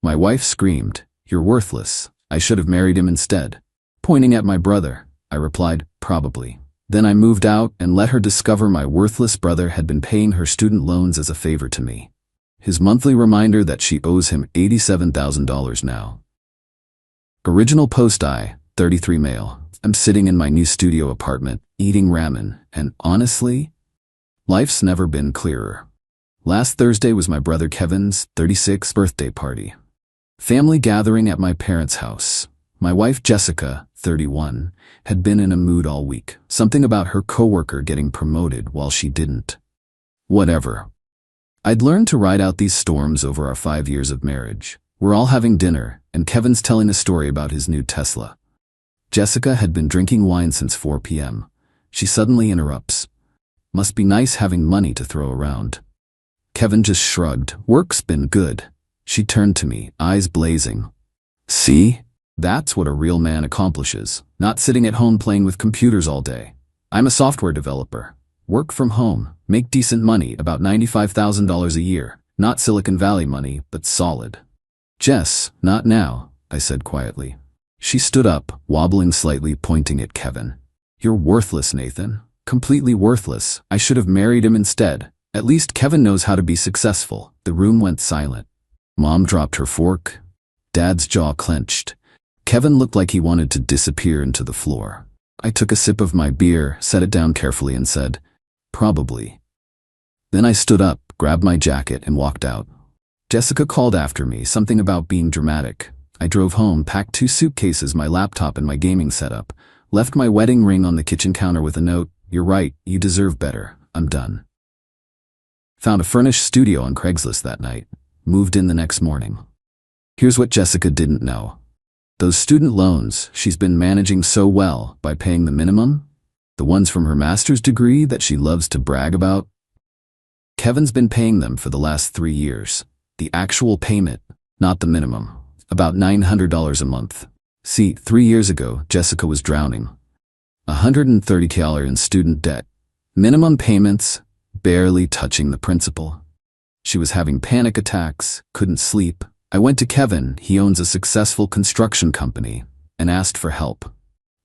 My wife screamed, "You're worthless. I should have married him instead." Pointing at my brother, I replied, "Probably." Then I moved out and let her discover my worthless brother had been paying her student loans as a favor to me. His monthly reminder that she owes him $87,000 now. Original post: I, 33 male. I'm sitting in my new studio apartment, eating ramen, and honestly, life's never been clearer. Last Thursday was my brother Kevin's 36th birthday party. Family gathering at my parents' house. My wife Jessica, 31, had been in a mood all week. Something about her coworker getting promoted while she didn't. Whatever. I'd learned to ride out these storms over our 5 years of marriage. We're all having dinner, and Kevin's telling a story about his new Tesla. Jessica had been drinking wine since 4 p.m. She suddenly interrupts. "Must be nice having money to throw around." Kevin just shrugged. "Work's been good." She turned to me, eyes blazing. "See? That's what a real man accomplishes, not sitting at home playing with computers all day. I'm a software developer. Work from home, make decent money, about $95,000 a year. Not Silicon Valley money, but solid." "Jess, not now," I said quietly. She stood up, wobbling slightly, pointing at Kevin. "You're worthless, Nathan. Completely worthless. I should have married him instead. At least Kevin knows how to be successful." The room went silent. Mom dropped her fork. Dad's jaw clenched. Kevin looked like he wanted to disappear into the floor. I took a sip of my beer, set it down carefully, and said, "Probably." Then I stood up, grabbed my jacket, and walked out. Jessica called after me, something about being dramatic. I drove home, packed 2 suitcases, my laptop, and my gaming setup. Left my wedding ring on the kitchen counter with a note, "You're right, you deserve better. I'm done." Found a furnished studio on Craigslist that night. Moved in the next morning. Here's what Jessica didn't know. Those student loans she's been managing so well by paying the minimum, the ones from her master's degree that she loves to brag about, Kevin's been paying them for the last 3 years. The actual payment, not the minimum. About $900 a month. See, 3 years ago, Jessica was drowning. $130,000 in student debt. Minimum payments, barely touching the principal. She was having panic attacks, couldn't sleep. I went to Kevin, he owns a successful construction company, and asked for help.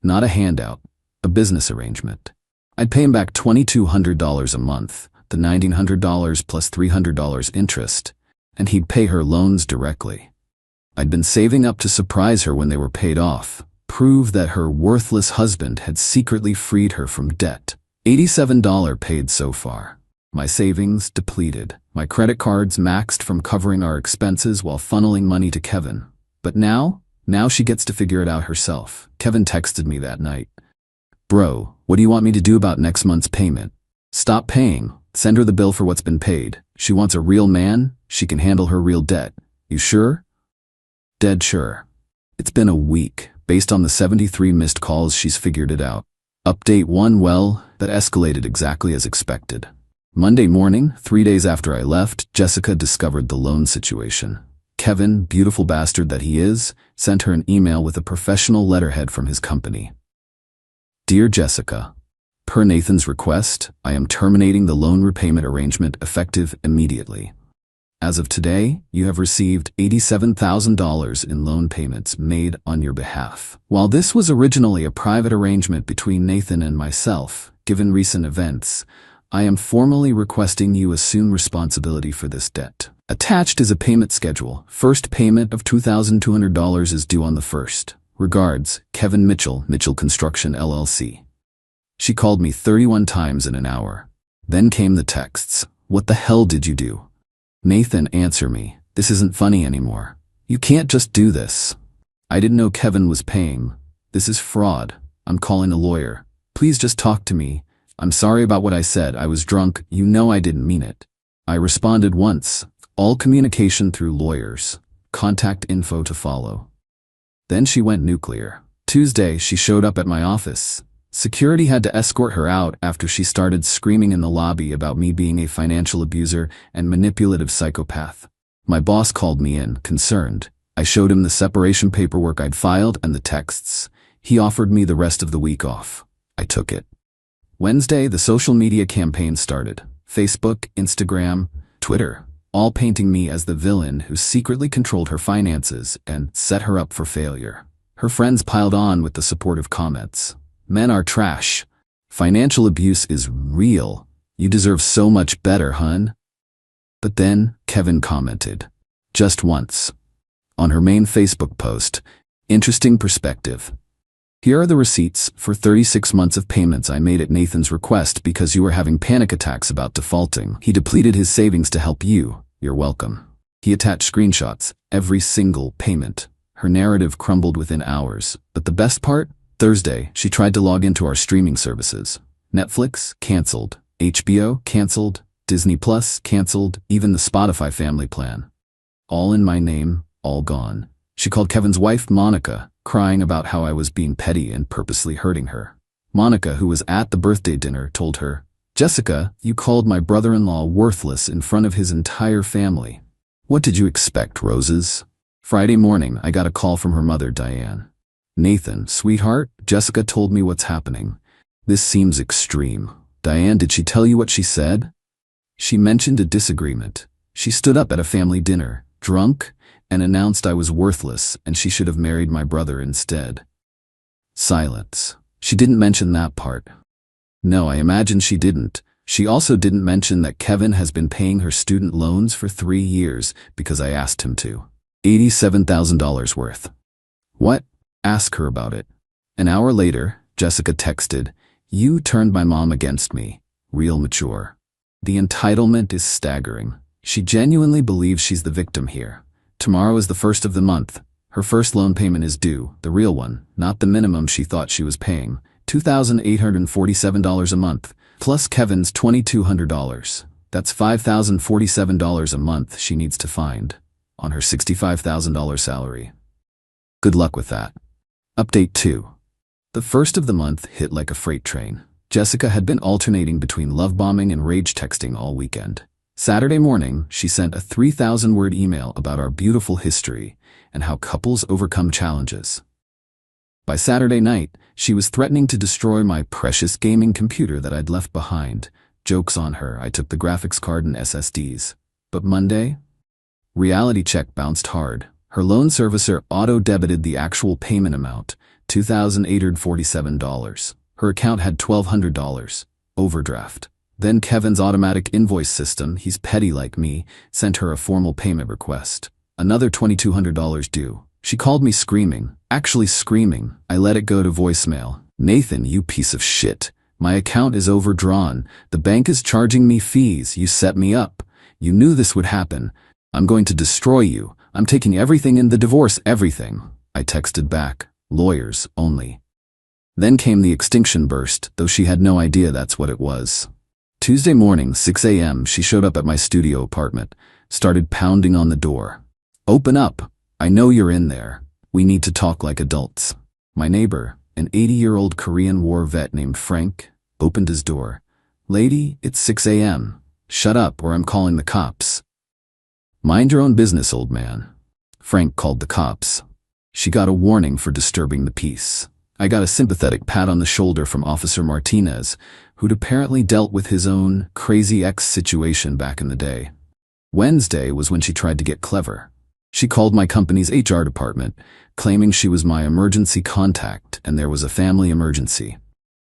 Not a handout, a business arrangement. I'd pay him back $2,200 a month, the $1,900 plus $300 interest, and he'd pay her loans directly. I'd been saving up to surprise her when they were paid off, prove that her worthless husband had secretly freed her from debt. $87 paid so far. My savings depleted. My credit cards maxed from covering our expenses while funneling money to Kevin. But now she gets to figure it out herself. Kevin texted me that night. "Bro, what do you want me to do about next month's payment?" "Stop paying. Send her the bill for what's been paid. She wants a real man. She can handle her real debt. You sure?" "Dead sure." It's been a week. Based on the 73 missed calls, she's figured it out. Update 1, well, that escalated exactly as expected. Monday morning, 3 days after I left, Jessica discovered the loan situation. Kevin, beautiful bastard that he is, sent her an email with a professional letterhead from his company. "Dear Jessica, per Nathan's request, I am terminating the loan repayment arrangement effective immediately. As of today, you have received $87,000 in loan payments made on your behalf. While this was originally a private arrangement between Nathan and myself, given recent events, I am formally requesting you assume responsibility for this debt. Attached is a payment schedule. First payment of $2,200 is due on the 1st. Regards, Kevin Mitchell, Mitchell Construction LLC." She called me 31 times in an hour. Then came the texts. "What the hell did you do? Nathan, answer me. This isn't funny anymore. You can't just do this. I didn't know Kevin was paying. This is fraud. I'm calling a lawyer. Please just talk to me. I'm sorry about what I said. I was drunk. You know I didn't mean it." I responded once. All communication through lawyers. Contact info to follow. Then she went nuclear. Tuesday, she showed up at my office. Security had to escort her out after she started screaming in the lobby about me being a financial abuser and manipulative psychopath. My boss called me in, concerned. I showed him the separation paperwork I'd filed and the texts. He offered me the rest of the week off. I took it. Wednesday, the social media campaign started. Facebook, Instagram, Twitter. all painting me as the villain who secretly controlled her finances and set her up for failure. Her friends piled on with the supportive comments. Men are trash. Financial abuse is real. You deserve so much better, hun. But then Kevin commented, just once, on her main Facebook post, interesting perspective. Here are the receipts for 36 months of payments I made at Nathan's request because you were having panic attacks about defaulting. He depleted his savings to help you. You're welcome. He attached screenshots, every single payment. Her narrative crumbled within hours. But the best part? Thursday, she tried to log into our streaming services. Netflix, canceled. HBO, canceled. Disney Plus, canceled. Even the Spotify family plan. All in my name, all gone. She called Kevin's wife, Monica, crying about how I was being petty and purposely hurting her. Monica, who was at the birthday dinner, told her, Jessica, you called my brother-in-law worthless in front of his entire family. What did you expect, roses? Friday morning, I got a call from her mother, Diane. Nathan, sweetheart, Jessica told me what's happening. This seems extreme. Diane, did she tell you what she said? She mentioned a disagreement. She stood up at a family dinner, drunk, and announced I was worthless and she should have married my brother instead. Silence. She didn't mention that part. No, I imagine she didn't. She also didn't mention that Kevin has been paying her student loans for 3 years because I asked him to. $87,000 worth. What? Ask her about it. An hour later, Jessica texted, you turned my mom against me. Real mature. The entitlement is staggering. She genuinely believes she's the victim here. Tomorrow is the first of the month. Her first loan payment is due, the real one, not the minimum she thought she was paying. $2,847 a month, plus Kevin's $2,200. That's $5,047 a month she needs to find, on her $65,000 salary. Good luck with that. Update 2. The first of the month hit like a freight train. Jessica had been alternating between love bombing and rage texting all weekend. Saturday morning, she sent a 3,000-word email about our beautiful history and how couples overcome challenges. By Saturday night, she was threatening to destroy my precious gaming computer that I'd left behind. Joke's on her, I took the graphics card and SSDs. But Monday? Reality check bounced hard. Her loan servicer auto-debited the actual payment amount, $2,847. Her account had $1,200. Overdraft. Then Kevin's automatic invoice system, he's petty like me, sent her a formal payment request. Another $2,200 due. She called me screaming. Actually screaming. I let it go to voicemail. Nathan, you piece of shit. My account is overdrawn. The bank is charging me fees. You set me up. You knew this would happen. I'm going to destroy you. I'm taking everything in the divorce, everything. I texted back. Lawyers only. Then came the extinction burst, though she had no idea that's what it was. Tuesday morning, 6 a.m., she showed up at my studio apartment, started pounding on the door. Open up. I know you're in there. We need to talk like adults. My neighbor, an 80-year-old Korean War vet named Frank, opened his door. Lady, it's 6 a.m. Shut up or I'm calling the cops. Mind your own business, old man. Frank called the cops. She got a warning for disturbing the peace. I got a sympathetic pat on the shoulder from Officer Martinez, who'd apparently dealt with his own crazy ex situation back in the day. Wednesday was when she tried to get clever. She called my company's HR department, claiming she was my emergency contact and there was a family emergency.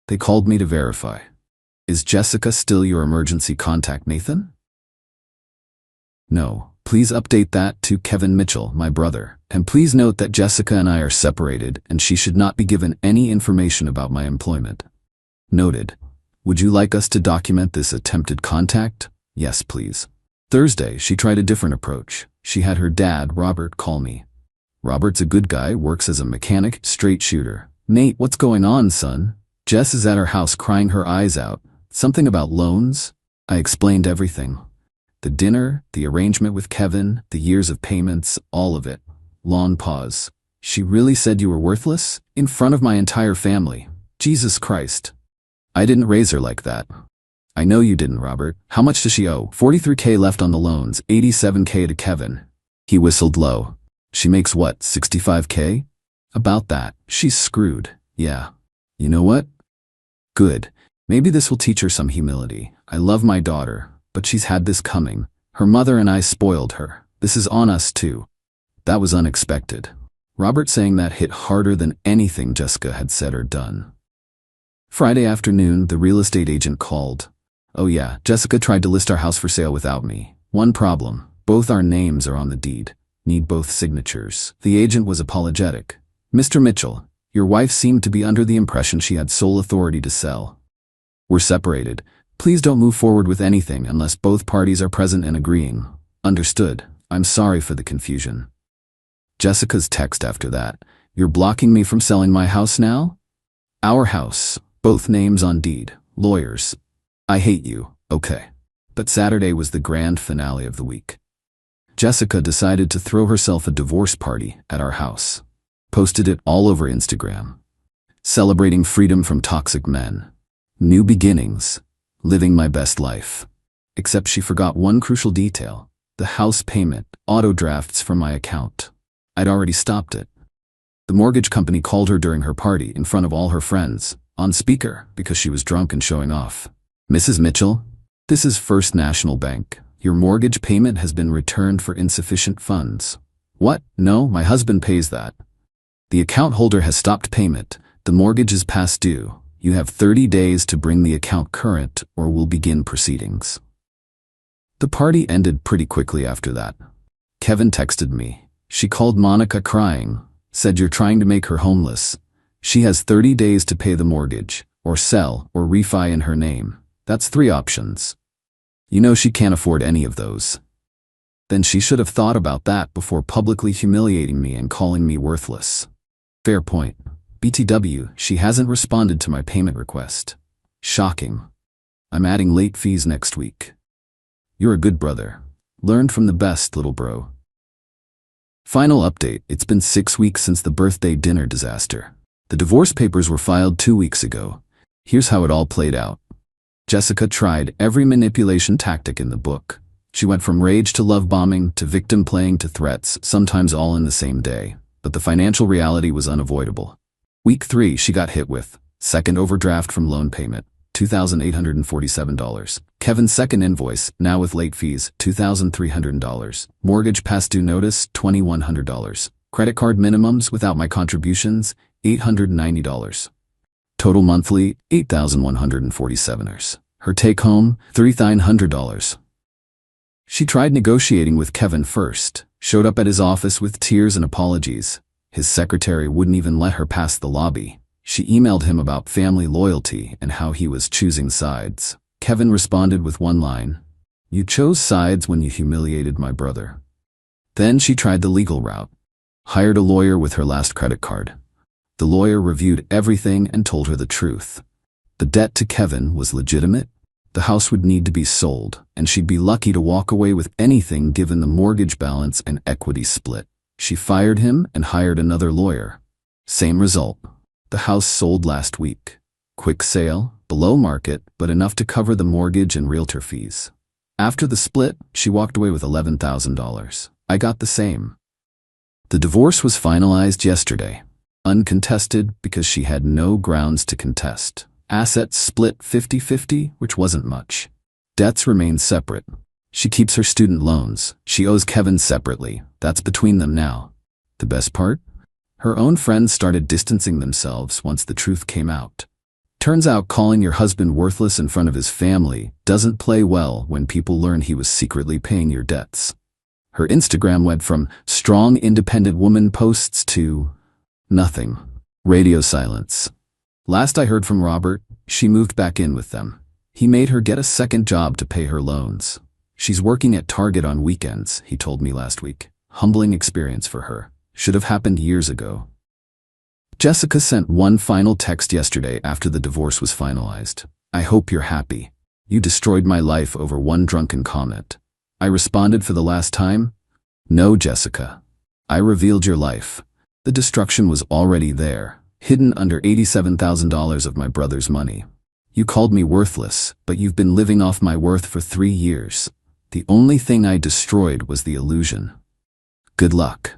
They called me to verify. Is Jessica still your emergency contact, Nathan? No. Please update that to Kevin Mitchell, my brother. And please note that Jessica and I are separated and she should not be given any information about my employment. Noted. Would you like us to document this attempted contact? Yes, please. Thursday, she tried a different approach. She had her dad, Robert, call me. Robert's a good guy, works as a mechanic, straight shooter. Nate, what's going on, son? Jess is at her house crying her eyes out. Something about loans? I explained everything. The dinner, the arrangement with Kevin, the years of payments, all of it. Long pause. She really said you were worthless? In front of my entire family. Jesus Christ. I didn't raise her like that. I know you didn't, Robert. How much does she owe? $43K left on the loans, $87K to Kevin. He whistled low. She makes what, $65K? About that. She's screwed. Yeah. You know what? Good. Maybe this will teach her some humility. I love my daughter, but she's had this coming. Her mother and I spoiled her. This is on us too. That was unexpected. Robert saying that hit harder than anything Jessica had said or done. Friday afternoon, the real estate agent called. Oh yeah, Jessica tried to list our house for sale without me. One problem, both our names are on the deed. Need both signatures. The agent was apologetic. Mr. Mitchell, your wife seemed to be under the impression she had sole authority to sell. We're separated. Please don't move forward with anything unless both parties are present and agreeing. Understood. I'm sorry for the confusion. Jessica's text after that. You're blocking me from selling my house now? Our house. Both names on deed. Lawyers. I hate you. Okay. But Saturday was the grand finale of the week. Jessica decided to throw herself a divorce party at our house. Posted it all over Instagram. Celebrating freedom from toxic men. New beginnings. Living my best life. Except she forgot one crucial detail. The house payment, auto drafts from my account. I'd already stopped it. The mortgage company called her during her party in front of all her friends, on speaker because she was drunk and showing off. Mrs. Mitchell, this is First National Bank. Your mortgage payment has been returned for insufficient funds. What? No, my husband pays that. The account holder has stopped payment. The mortgage is past due. You have 30 days to bring the account current or we'll begin proceedings. The party ended pretty quickly after that. Kevin texted me. She called Monica crying, said you're trying to make her homeless. She has 30 days to pay the mortgage, or sell, or refi in her name. That's 3 options. You know she can't afford any of those. Then she should have thought about that before publicly humiliating me and calling me worthless. Fair point. BTW, she hasn't responded to my payment request. Shocking. I'm adding late fees next week. You're a good brother. Learned from the best, little bro. Final update, it's been 6 weeks since the birthday dinner disaster. The divorce papers were filed 2 weeks ago. Here's how it all played out. Jessica tried every manipulation tactic in the book. She went from rage to love bombing to victim playing to threats, sometimes all in the same day. But the financial reality was unavoidable. Week 3, she got hit with second overdraft from loan payment, $2,847. Kevin's second invoice, now with late fees, $2,300. Mortgage past due notice, $2,100. Credit card minimums without my contributions, $890. Total monthly, $8,147. Her take-home, $3,900. She tried negotiating with Kevin first, showed up at his office with tears and apologies. His secretary wouldn't even let her pass the lobby. She emailed him about family loyalty and how he was choosing sides. Kevin responded with one line, "You chose sides when you humiliated my brother." Then she tried the legal route. Hired a lawyer with her last credit card. The lawyer reviewed everything and told her the truth. The debt to Kevin was legitimate. The house would need to be sold, and she'd be lucky to walk away with anything given the mortgage balance and equity split. She fired him and hired another lawyer. Same result. The house sold last week. Quick sale, below market, but enough to cover the mortgage and realtor fees. After the split, she walked away with $11,000. I got the same. The divorce was finalized yesterday. Uncontested because she had no grounds to contest. Assets split 50-50, which wasn't much. Debts remain separate. She keeps her student loans. She owes Kevin separately. That's between them now. The best part? Her own friends started distancing themselves once the truth came out. Turns out calling your husband worthless in front of his family doesn't play well when people learn he was secretly paying your debts. Her Instagram went from strong independent woman posts to nothing. Radio silence. Last I heard from Robert, she moved back in with them. He made her get a second job to pay her loans. She's working at Target on weekends, he told me last week. Humbling experience for her. Should have happened years ago. Jessica sent one final text yesterday after the divorce was finalized. I hope you're happy. You destroyed my life over one drunken comment. I responded for the last time. No, Jessica. I revealed your life. The destruction was already there, hidden under $87,000 of my brother's money. You called me worthless, but you've been living off my worth for 3 years. The only thing I destroyed was the illusion. Good luck.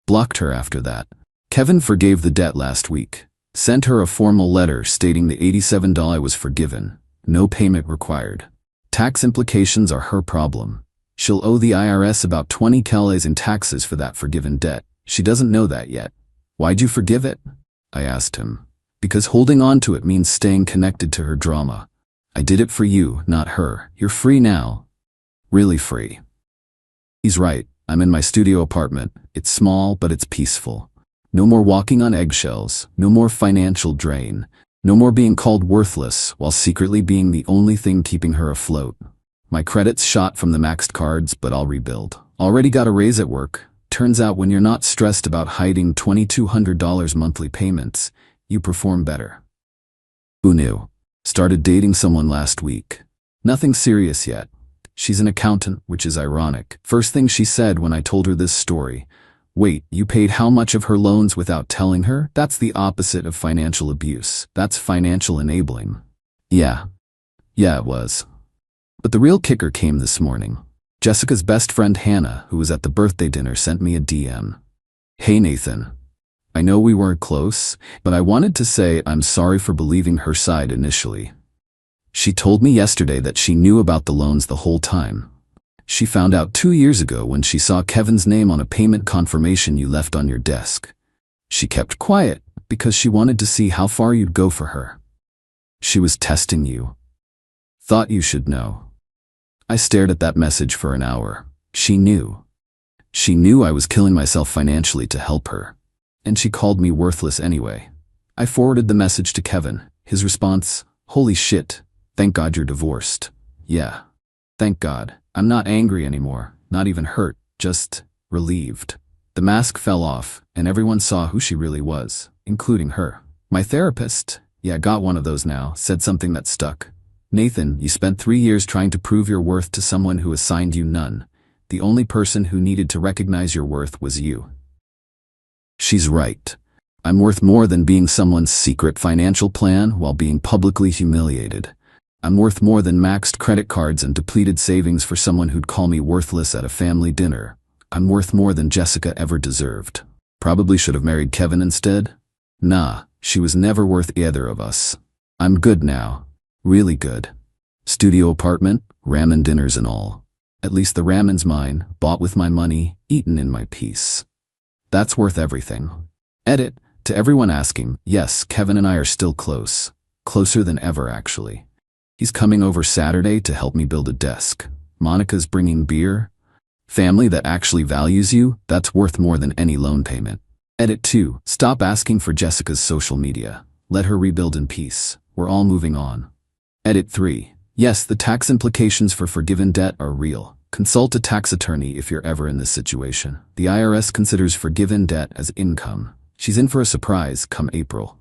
Blocked her after that. Kevin forgave the debt last week. Sent her a formal letter stating the $87 was forgiven. No payment required. Tax implications are her problem. She'll owe the IRS about 20 KLAs in taxes for that forgiven debt. She doesn't know that yet. Why'd you forgive it? I asked him. Because holding on to it means staying connected to her drama. I did it for you, not her. You're free now. Really free. He's right. I'm in my studio apartment. It's small, but it's peaceful. No more walking on eggshells. No more financial drain. No more being called worthless while secretly being the only thing keeping her afloat. My credit's shot from the maxed cards, but I'll rebuild. Already got a raise at work. Turns out when you're not stressed about hiding $2,200 monthly payments, you perform better. Who knew? Started dating someone last week. Nothing serious yet. She's an accountant, which is ironic. First thing she said when I told her this story, "Wait, you paid how much of her loans without telling her? That's the opposite of financial abuse. That's financial enabling." Yeah, it was. But the real kicker came this morning. Jessica's best friend Hannah, who was at the birthday dinner, sent me a DM. "Hey Nathan, I know we weren't close, but I wanted to say I'm sorry for believing her side initially. She told me yesterday that she knew about the loans the whole time. She found out 2 years ago when she saw Kevin's name on a payment confirmation you left on your desk. She kept quiet because she wanted to see how far you'd go for her. She was testing you. Thought you should know." I stared at that message for an hour. She knew. She knew I was killing myself financially to help her. And she called me worthless anyway. I forwarded the message to Kevin. His response, "Holy shit. Thank God you're divorced." Yeah. Thank God. I'm not angry anymore, not even hurt, just relieved. The mask fell off, and everyone saw who she really was, including her. My therapist, got one of those now, said something that stuck. "Nathan, you spent 3 years trying to prove your worth to someone who assigned you none. The only person who needed to recognize your worth was you." She's right. I'm worth more than being someone's secret financial plan while being publicly humiliated. I'm worth more than maxed credit cards and depleted savings for someone who'd call me worthless at a family dinner. I'm worth more than Jessica ever deserved. Probably should have married Kevin instead. Nah, she was never worth either of us. I'm good now. Really good. Studio apartment, ramen dinners and all. At least the ramen's mine, bought with my money, eaten in my peace. That's worth everything. Edit, to everyone asking, yes, Kevin and I are still close. Closer than ever, actually. He's coming over Saturday to help me build a desk. Monica's bringing beer. Family that actually values you, that's worth more than any loan payment. Edit 2, stop asking for Jessica's social media. Let her rebuild in peace. We're all moving on. Edit 3, yes, the tax implications for forgiven debt are real. Consult a tax attorney if you're ever in this situation. The IRS considers forgiven debt as income. She's in for a surprise come April.